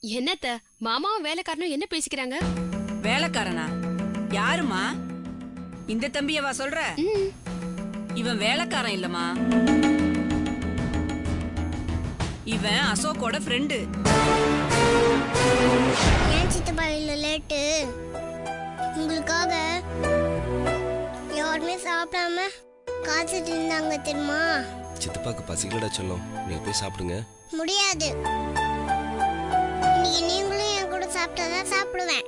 என்னத்த மாமாவும் வேலைக்காரனும் என்ன பேசிக்கிறாங்க? வேலைக்காரனா? யாருமா? இந்த தம்பியவா சொல்ற? இவன் வேலைக்காரன் இல்லம்மா, இவன் அசோக்கோட ஃப்ரெண்டு. ஏன் சித்தப்பா இல்ல லேட்டு? உங்களுக்காக யாருமே சாப்பிடாம காத்துட்டு இருந்தாங்க தெரியுமா? சித்தப்பாக்கு பசிக்கலடா சொல்லும், நீங்க போய் சாப்பிடுங்க. முடியாது, இன்னைக்கு நீங்களும் என் கூட சாப்பிட்டாதான் சாப்பிடுவேன்.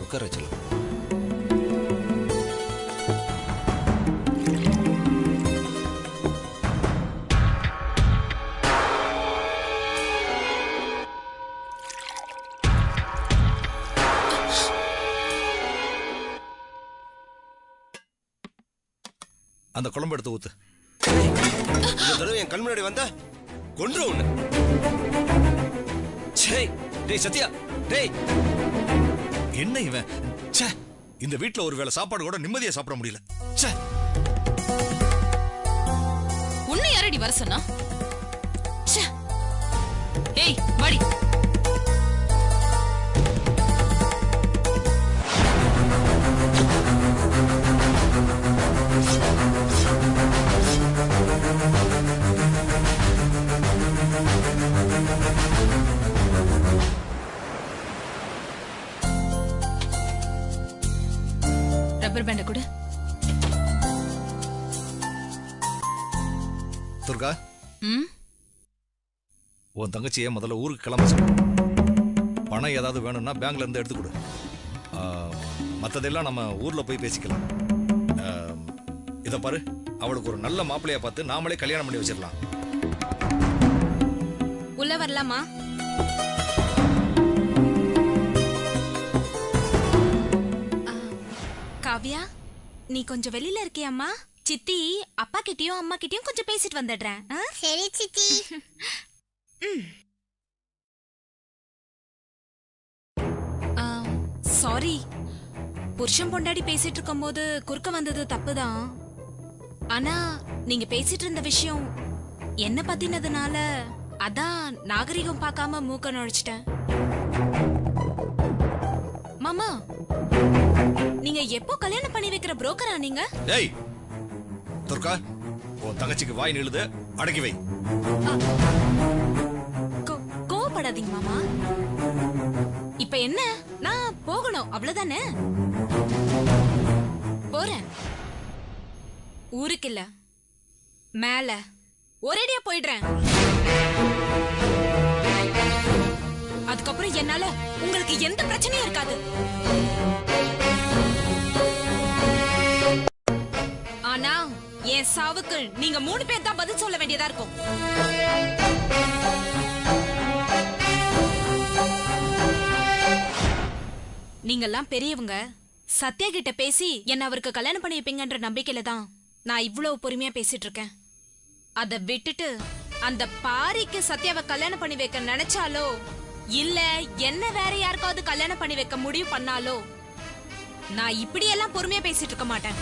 உட்கார சொல்லும். அந்த குழம்பு எடுத்து ஊத்து. இந்த தடவை என் கண் முன்னாடி வந்தா கொன்று ஒண்ணு. டேய் சத்யா, டேய் என்ன இவன்? ச்சே, இந்த வீட்ல ஒரு வேளை சாப்பாடு கூட நிம்மதியா சாப்பிட முடியல. ச்சே, உன்னை யாரடி வர சொன்னா? ச்சே, ஏய் வாடி. ரப்பர் பேண்ட கொடு. துர்கா, ம், உன் தங்கச்சியை முதல்ல ஊருக்கு கிளம்ப சொல்லு. பணம் ஏதாவது வேணும்னா பேங்க்ல இருந்து எடுத்து கொடு. மற்றதெல்லாம் நம்ம ஊர்ல போய் பேசிக்கலாம். இத பாரு, அவளுக்கு ஒரு நல்ல மாப்பிள்ளையா பார்த்து நாமளே கல்யாணம் பண்ணி வச்சிடலாம். உள்ள வரலாமா? காவ்யா, நீ கொஞ்சம் வெளியில இருக்கியாம்மா? சித்தி அப்பா கிட்டயும் அம்மா கிட்டயும் கொஞ்சம் பேசிட்டு வந்துடுறேன். சரி சித்தி. சாரி, புருஷன் பொண்டாடி பேசிட்டு இருக்கும் போது குறுக்க வந்தது தப்புதான். ஆனா நீங்க பேசிட்டு இருந்த விஷயம் என்ன பத்தினதுனால அதான் நாகரிகம் பார்க்காம மூக்க நுழைச்சிட்டேன். மாமா, நீங்க எப்போ கல்யாணம் பண்ணி வைக்கிற புரோக்கரா நீங்க? டேய் துர்கா, உன் தங்கச்சிக்கு வாய் நிழுது, அடக்கி வை. கோவப்படாதீங்க மாமா. இப்ப என்ன, நான் போகணும் அவ்வளவுதானே? போறேன். ஊருக்கு இல்ல, மேல ஒரேடியா போயிடுறேன். அதுக்கப்புறம் என்னால உங்களுக்கு எந்த பிரச்சனையும் இருக்காது. ஆனா என் சாவுக்கு நீங்க 3 பேர் தான் பதில் சொல்ல வேண்டியதா இருக்கும். நீங்கெல்லாம் பெரியவங்க, சத்யா கிட்ட பேசி என்ன அவருக்கு கல்யாணம் பண்ணி வைப்பீங்கன்ற நம்பிக்கையில தான் நான் இவ்வளவு பொறுமையா பேசிட்டு இருக்கேன். அத விட்டுட்டு அந்த பாரிக்கு சத்யாவை கல்யாணம் பண்ணி வைக்க நினைச்சாலோ இல்ல என்ன வேற யாருக்காவது கல்யாணம் பண்ணி வைக்க முடிவு பண்ணாலோ நான் இப்படியெல்லாம் பொறுமையா பேசிட்டு இருக்க மாட்டேன்.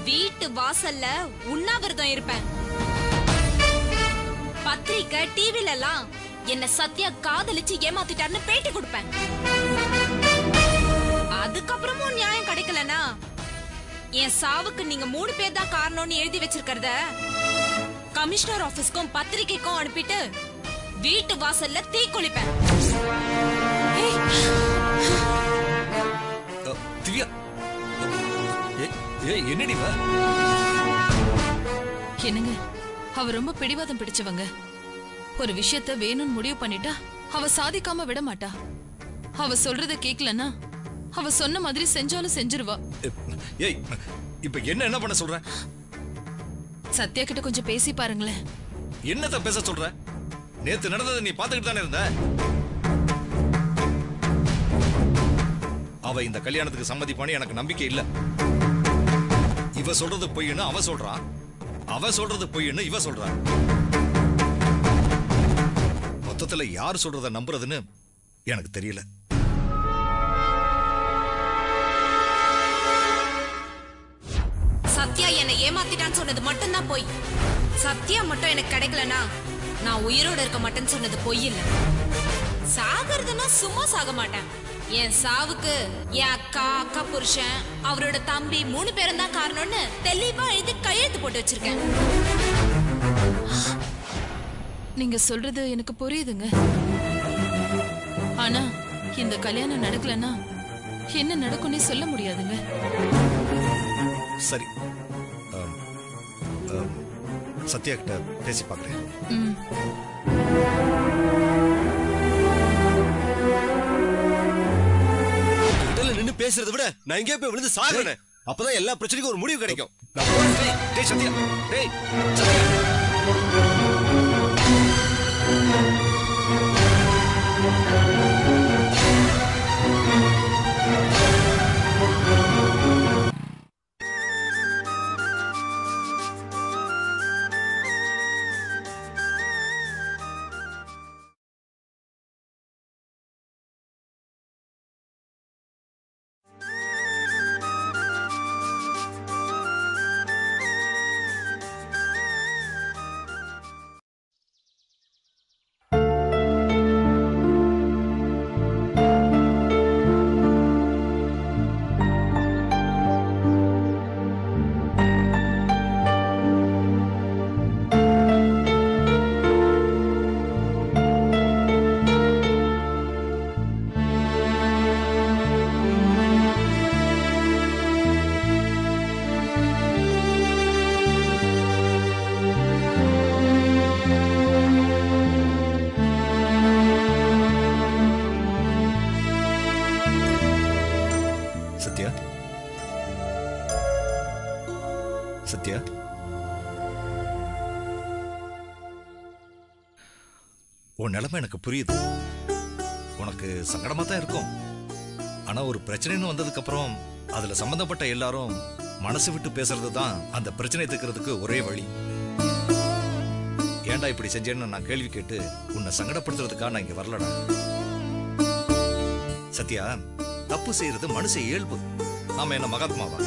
வீட்டு வாசல்ல உண்ணாவிரதம் இருப்பேன். பத்திரிக்கை டிவில எல்லாம் என்ன சத்யா காதலிச்சு ஏமாத்திட்டாருன்னு பேட்டி கொடுப்பேன். அதுக்கப்புறமும் நியாயம் கிடைக்கலனா என் சாவுக்கு நீங்க 3 பேர் தான் காரணம்னு எழுதி வச்சிருக்கிறத கமிஷனர் ஆபீஸ்க்கும் பத்திரிக்கைக்கும் அனுப்பிட்டு வீட்டு வாசல்ல தீ குளிப்பேன். திவ்யா, என்னடி என்னங்க, அவ ரொம்ப பிடிவாதம் பிடிச்சவங்க. ஒரு விஷயத்த வேணும்னு முடிவு பண்ணிட்டா அவ சாதிக்காம விட மாட்டா. அவ சொல்றத கேக்கலன்னா அவ சொன்ன மாதிரி செஞ்சாலும் செஞ்சிருவா. ஏய், இப்ப என்ன பண்ண சொல்ற? சத்யா கிட்ட கொஞ்சம் பேசி பாருங்களேன். என்னத்த பேச சொல்ற? நேத்து நடந்ததை நீ பாத்துக்கிட்டு தானே இருந்த. அவ இந்த கல்யாணத்துக்கு சம்மதிப்பான்னு எனக்கு நம்பிக்கை இல்ல. இவ சொல்றது பொய்ன்னு அவ சொல்றான், அவ சொல்றது பொய்ன்னு இவ சொல்றா. மொத்தத்துல யார் சொல்றத நம்புறதுன்னு எனக்கு தெரியல. சத்யா என்னை ஏமாத்திட்டான்னு சொன்னது மட்டும்தான் பொய். சத்யா மட்டும் எனக்கு கிடைக்கலனா நான் உயிரோட இருக்க மாட்டேன்னு சொன்னது பொய் இல்ல. சாகிறதுனா சும்மா சாக மாட்டேன். என் சாவுக்கு என் அக்கா புருஷன் அவரோட தம்பி 3 பேரும் தான் காரணம்னு தெளிவா எழுதி கையெழுத்து போட்டு வச்சிருக்கேன். நீங்க சொல்றது எனக்கு புரியுதுங்க. ஆனா இந்த கல்யாணம் நடக்கலன்னா என்ன நடக்கும்னே சொல்ல முடியாதுங்க. சரி, சத்யா கிட்ட பேசி பார்க்கிறேன். நின்னு பேசுறதை விட நான் எங்கேயே போய் விழுந்து சாகுறேன். அப்பதான் எல்லா பிரச்சனைக்கும் ஒரு முடிவு கிடைக்கும். டேய் சத்யா, டேய் சத்யா. சத்யா, உன் நிலைமை எனக்கு புரியுது. உனக்கு சங்கடமா தான் இருக்கும். ஆனா ஒரு பிரச்சனைன்னு வந்ததுக்கு அப்புறம் அதுல சம்பந்தப்பட்ட எல்லாரும் மனசு விட்டு பேசுறது தான் அந்த பிரச்சனை தீர்க்கிறதுக்கு ஒரே வழி. ஏன்டா இப்படி செஞ்சேன்னு நான் கேள்வி கேட்டு உன்னை சங்கடப்படுத்துறதுக்காக நான் இங்க வரலடா. சத்யா, தப்பு செய்யறது மனுஷ இயல்பு. நாம என்ன மகாத்மாவா?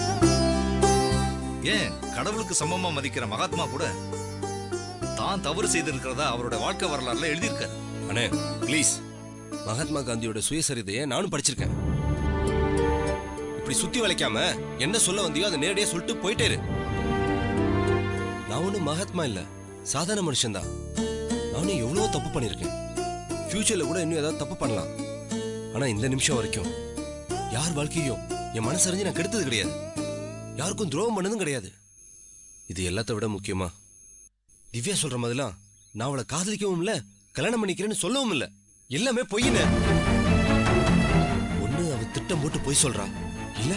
ஏன் கடவுளுக்கு சமமா மதிக்கிற மகாத்மா கூட தான் தவறு செய்திருக்கிறதா அவரோட வாழ்க்கை வரலாறுல எழுதியிருக்காரு. அண்ணே ப்ளீஸ், மகாத்மா காந்தியோட சுயசரிதையை நானும் படிச்சிருக்கேன். இப்படி சுத்தி வளைக்காம என்ன சொல்ல வந்தியோ அதை நேரடியா சொல்லிட்டு போயிட்டே இரு. நான் ஒன்னும் மகாத்மா இல்ல, சாதாரண மனுஷன்தான். நானும் எவ்வளவோ தப்பு பண்ணிருக்கேன். ஃபியூச்சர்ல கூட இன்னும் ஏதாவது தப்பு பண்ணலாம். ஆனா இந்த நிமிஷம் வரைக்கும் யார் வாழ்க்கையும் என் மனசறிஞ்சு நான் கெடுத்தது கிடையாது. யாருக்கும் துரோகம் பண்ணதும் கிடையாது. இது எல்லாத்த விட முக்கியமா திவ்யா சொல்ற மாதிரிலாம் நான் அவளை காதலிக்கவும் இல்ல, கல்யாணம் பண்ணிக்கிறேன்னு சொல்லவும் இல்ல. எல்லாமே பொய்யின. ஒண்ணு அவ திட்டம் போட்டு பொய் சொல்றா, இல்ல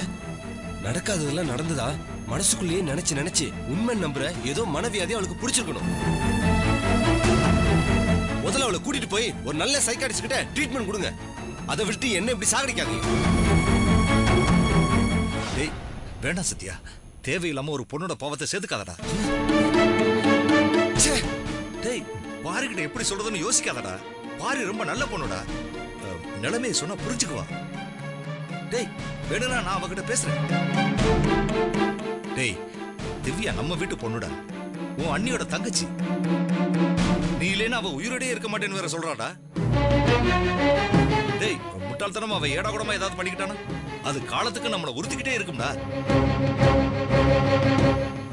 நடக்காததெல்லாம் நடந்ததா மனசுக்குள்ளேயே நினைச்சு உண்மை நம்புற ஏதோ மனவியாதி அவளுக்கு பிடிச்சிருக்கணும். முதல்ல அவளை கூட்டிட்டு போய் ஒரு நல்ல சைக்காட்ரிஸ்ட் கிட்ட ட்ரீட்மெண்ட் கொடுங்க. அதை விட்டு என்ன இப்படி சாகடிக்காதீங்க. டேய் வேண்டாம் சத்யா, தேவையில்லாம ஒரு பொண்ணோட பாவத்தை சேர்த்துக்காதடா. டேய் பாரிக்கிட்ட எப்படி சொல்றதுன்னு யோசிக்காதடா. பாரி ரொம்ப நல்ல பொண்ணுடா. நிலைமையை சொன்னா புரிஞ்சுக்குவா. டேய் வேணும்னா நான் அவகிட்ட பேசுறேன். டேய் திவ்யா நம்ம வீட்டு பொண்ணுடா, உன் அண்ணியோட தங்கச்சி. நீ இல்லைன்னா அவ உயிரோடே இருக்க மாட்டேன்னு வேற சொல்றாடா. டேய் முட்டாள்தனமா அவ ஏடா கூடமா ஏதாவது பண்ணிக்கிட்டானா அது காலத்துக்கு நம்மளை உறுத்திக்கிட்டே இருக்கும்டா.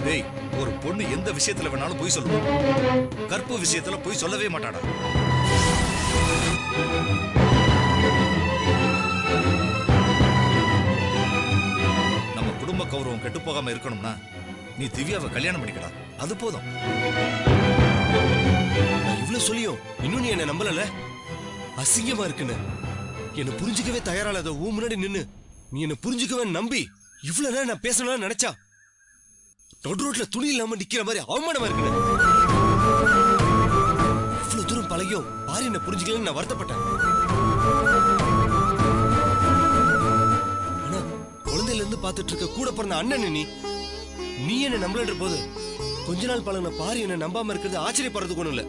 டேய் ஒரு பொண்ணு எந்த விஷயத்துல வேணாலும் போய் சொல்லுவோம், கற்பு விஷயத்துல போய் சொல்லவே மாட்டாடா. நம்ம குடும்ப கௌரவம் கெட்டு போகாம இருக்கணும்னா நீ திவ்யாவை கல்யாணம் பண்ணிக்கடா, அது போதும். இவ்வளவு சொல்லியும் இன்னும் நீ என்ன நம்பல. அசிங்கமா இருக்குன்னு என்ன புரிஞ்சுக்கவே தயாரால முன்னாடி நின்னு நீ என்ன புரிஞ்சுக்கவே நம்பி இவ்வளவு நேரம் நான் பேசணும்னு நினைச்சா நடு ரோட்ல துணி இல்லாம நிக்கிற மாதிரி அவமானமா இருக்கு. இவ்வளவு தூரம் பழகியும் பாரி என்ன புரிஞ்சுக்கலன்னு நான் வருத்தப்பட்டேன். ஆனா குழந்தையில இருந்து பாத்துட்டு இருக்க கூட பிறந்த அண்ணன் நீ என்ன நம்பலன்ற போது கொஞ்ச நாள் பழகின பாரி என்ன நம்பாம இருக்கிறது ஆச்சரியப்படுறதுக்கு ஒண்ணும் இல்ல.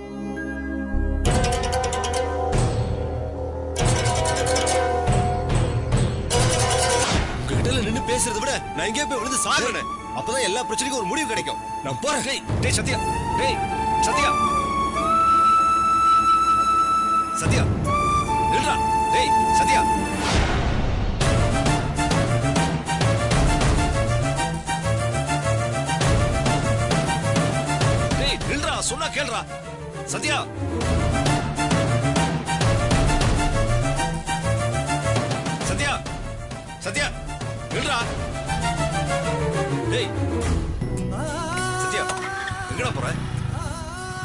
நின்னு பேசுறதை விட நான் எங்கேயே போய் விழுந்து சாகுறேன். அப்பதான் எல்லா பிரச்சனைக்கும் ஒரு முடிவு கிடைக்கும். நான் போறேன். டேய் சத்யா, டேய் சத்யா, சத்யா நில்றா. டேய் சத்யா, டேய் நில்றா, சொன்னா கேளுடா. சத்யா, சத்யா, சத்யா நில்றா. டேய் சத்யா, எங்கடா போற?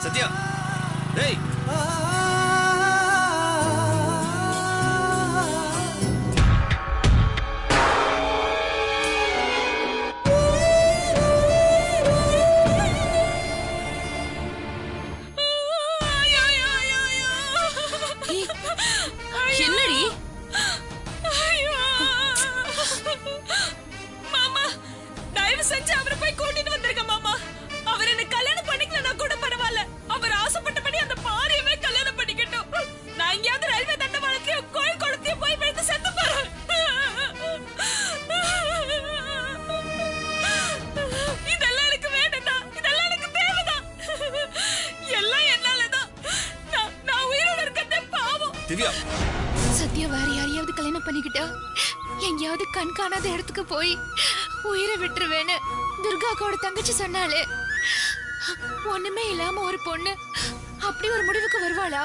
சத்யா, டேய் என்னடி? மாமா, தயவு செஞ்சு அவரை போய் கூட்டிட்டு வந்திருக்க மாமா. அவர் என்ன கல்யாணம் பண்ணிக்கலனா கூட பரவாயில்ல. அவர் ஆசைப்பட்டபடி அந்த பாரியவே கல்யாணம் பண்ணிக்கட்டும். நான் எங்கேயாவது ரயில்வே தண்டவாளத்தையோ கோயில் குளத்தையோ போய் விழுந்து செத்து போறேன். இதெல்லாம் எனக்கு வேணும்தான். இதெல்லாம் எனக்கு தேவைதான். எல்லாம் என்னாலதான். நான் உயிரோட இருக்கதே பாவம். திவ்யா, சத்யா வேற யாரையாவது கல்யாணம் பண்ணிக்கிட்டா எங்கேயாவது கண் காணாத இடத்துக்கு போய் உயிரை விட்டுருவேன்னு துர்காக்கோட தங்கச்சி சொன்னாலே. ஒண்ணுமே இல்லாம ஒரு பொண்ணு அப்படி ஒரு முடிவுக்கு வருவாளா?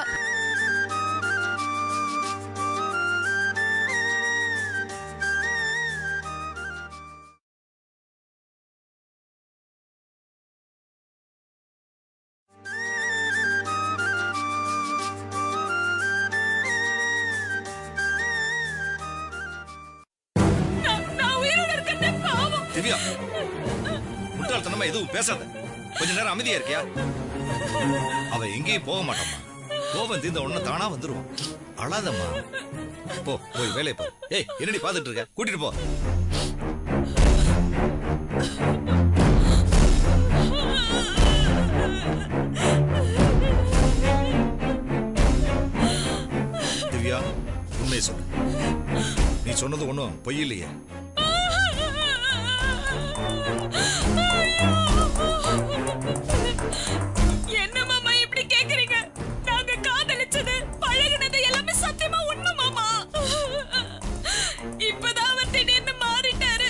நான் உயிரோட இருக்கதே பாவம். திவ்யா, முட்டாள்தனமா எதுவும் பேசாத. கொஞ்ச நேரம் அமைதியா இருக்கியா? அவ எங்கேயும் போக மாட்டாமா. கோபம் தீர்ந்த உடனே தானா வந்துருவான். அழாதம்மா. போ, போய் வேலையை போ. ஏய், என்னடி பாத்துட்டு இருக்க? கூட்டிட்டு போ. திவ்யா, உண்மையை சொல்லு. நீ சொன்னது ஒண்ணும் பொய் இல்லையே? என்ன மாமா இப்படி கேக்குறீங்க? நாங்க காதலிச்சது, பழகுனது எல்லாமே சத்தியமா உண்மை மாமா. இப்பதான் அவர் திடீர்னு மாறிட்டாரு.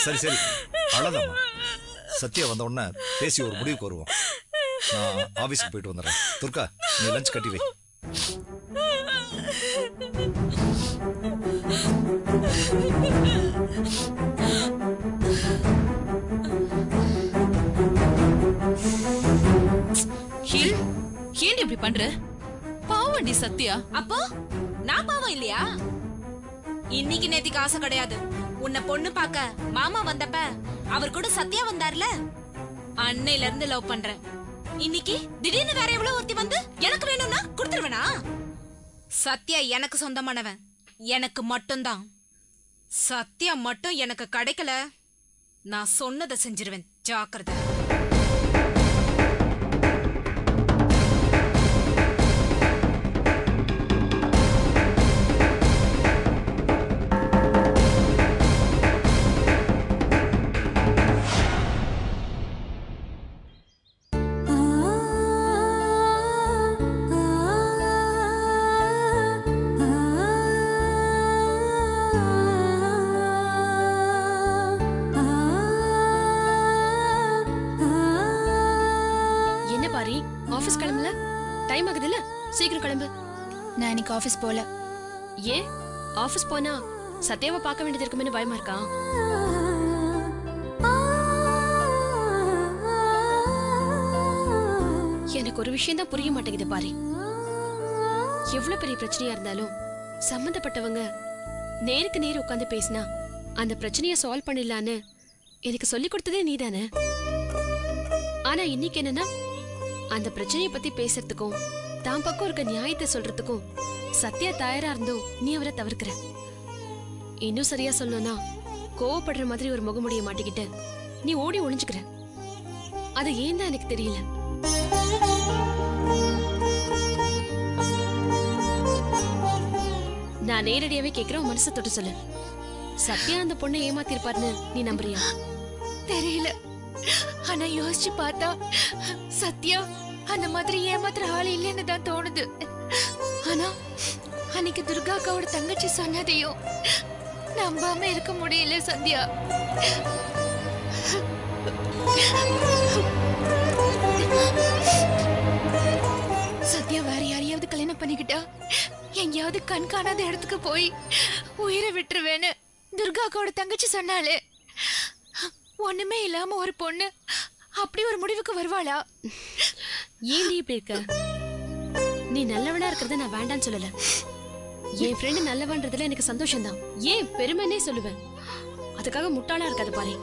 சரி சரி, அழாதம்மா. சத்யா வந்த உடனே பேசி ஒரு முடிவுக்கு வருவோம். நான் ஆபீஸ்க்கு போயிட்டு வந்துடுறேன். துர்கா, நீ லஞ்ச் கட்டி வை. ஏன் இப்படி பண்ற? பாவண்டி சத்யா. அப்போ நான் பாவம் இல்லையா? இன்னைக்கு நேத்திக்கு ஆசை கிடையாது. உன்னை பொண்ணு பார்க்க மாமா வந்தப்ப அவர் கூட சத்யா வந்தார்ல, அன்னையில இருந்து லவ் பண்றேன். இன்னைக்கு திடீர்னு வேற எவ்வளவு ஒருத்தி வந்து எனக்கு வேணும்னா கொடுத்துருவேனா? சத்யா எனக்கு சொந்தமானவன், எனக்கு மட்டும்தான். சத்யா மட்டும் எனக்கு கிடைக்கல, நான் சொன்னதை செஞ்சிருவேன். ஜாக்கிரதை. ஆபீஸ் கிளம்பல? டைம் ஆகுதுல்ல, சீக்கிரம் கிளம்பு. நான் இன்னைக்கு ஆபீஸ் போல. ஏன்? ஆபீஸ் போனா சத்யாவை பார்க்க வேண்டியது இருக்குமே பயமா இருக்கா? எனக்கு ஒரு விஷயம் தான் புரிய மாட்டேங்குது பாரு. எவ்வளவு பெரிய பிரச்சனையா இருந்தாலும் சம்பந்தப்பட்டவங்க நேருக்கு நேர் உட்கார்ந்து பேசினா அந்த பிரச்சனையை சால்வ் பண்ணிடலான்னு எனக்கு சொல்லி கொடுத்ததே நீதானே. ஆனா இன்னைக்கு என்னன்னா, அந்த பிரச்சனையை பத்தி பேசுறதுக்கும் தான் பக்கம் இருக்க நியாயத்தை சொல்றதுக்கும் சத்யா தயாரா இருந்தோ நீ அவரை தவிர்க்கிற. இன்னும் சரியா சொல்லணும்னா, கோவப்படுற மாதிரி ஒரு முகமுடிய மாட்டிக்கிட்டு நீ ஓடி ஒளிஞ்சுக்கிற. அது ஏன் தான் எனக்கு தெரியல. நான் நேரடியாவே கேக்குறேன், மனசை தொட்டு சொல்லு. சத்யா அந்த பொண்ணை ஏமாத்திருப்பாருன்னு நீ நம்புறியா? தெரியல. ஆனா யோசிச்சு பார்த்தா சத்யா அந்த மாதிரி ஏமாத்துற ஆள் இல்லைன்னு தான் தோணுது. ஆனா அன்னைக்கு துர்கா அக்காவோட தங்கச்சி சொன்னதையும் நம்பாம இருக்க முடியல சத்யா. சத்யா வேற யாரையாவது கல்யாணம் பண்ணிக்கிட்டா எங்கேயாவது கண் காணாத இடத்துக்கு போய் உயிரை விட்டுருவேன்னு துர்கா அக்காவோட தங்கச்சி சொன்னாலே, ஒண்ணுமே இல்லாம ஒரு பொண்ணு அப்படி ஒரு முடிவுக்கு வருவாளா? ஏன் நீ இப்படி இருக்க? நீ நல்லவனா இருக்கிறத நான் வேண்டான்னு சொல்லல. என் ஃப்ரெண்டு நல்லவன்றதுல எனக்கு சந்தோஷம்தான். ஏன் பெருமைன்னே சொல்லுவேன். அதுக்காக முட்டாளா இருக்காது பாரு.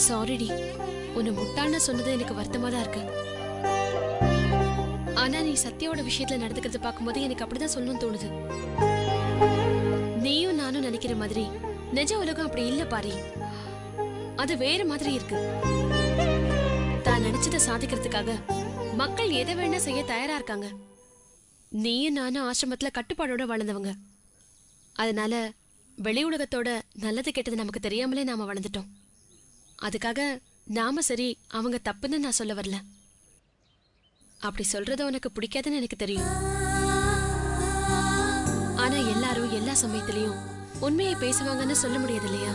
சாரிடி, உன்னை முட்டாள்னு சொன்னது எனக்கு வருத்தமா தான் இருக்கு. ஆனா நீ சத்யாவோட விஷயத்துல நடந்துக்கிறத பார்க்கும்போது எனக்கு அப்படிதான் சொல்லணும்னு தோணுது. நீயும் நானும் நினைக்கிற மாதிரி நிஜ உலகம் அப்படி இல்ல பாரு. அது வேற மாதிரி இருக்கு. தான் நினைச்சதை சாதிக்கிறதுக்காக மக்கள் எதை வேணா செய்ய தயாரா இருக்காங்க. நீயும் நானும் ஆசிரமத்துல கட்டுப்பாடோட வளர்ந்தவங்க. அதனால வெளி உலகத்தோட நல்லது கெட்டது நமக்கு தெரியாமலே நாம வளர்ந்துட்டோம். அதுக்காக நாம சரி அவங்க தப்புன்னு நான் சொல்ல வரல. அப்படி சொல்றது உனக்கு பிடிக்காதுன்னு எனக்கு தெரியும். ஆனா எல்லாரும் எல்லா சமயத்திலயும் உண்மையை பேசுவாங்கன்னு சொல்ல முடியாது இல்லையா?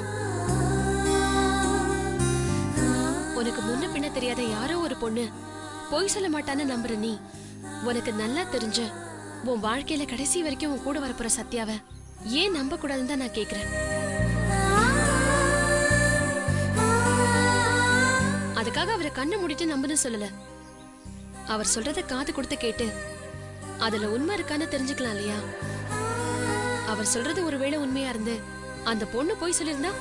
உனக்கு முன்ன பின்ன தெரியாத யாரோ ஒரு பொண்ணு பொய் சொல்ல மாட்டான்னு நம்புற நீ, உனக்கு நல்லா தெரிஞ்ச உன் வாழ்க்கையில கடைசி வரைக்கும் உன் கூட வரப்போற சத்யாவை ஏன் நம்ப கூடாதுன்னு தான் நான் கேக்குறேன். அதுக்காக அவரை கண்ணை மூடிட்டு நம்புன்னு சொல்லல. அவர் சொல்றத காது கொடுத்து கேட்டு அதுல உண்மை இருக்கான்னு தெரிஞ்சுக்கலாம் இல்லையா? அவர் சொல்றது ஒருவேளை உண்மையா இருந்து அந்த பொண்ணு போய் சொல்லியிருந்தா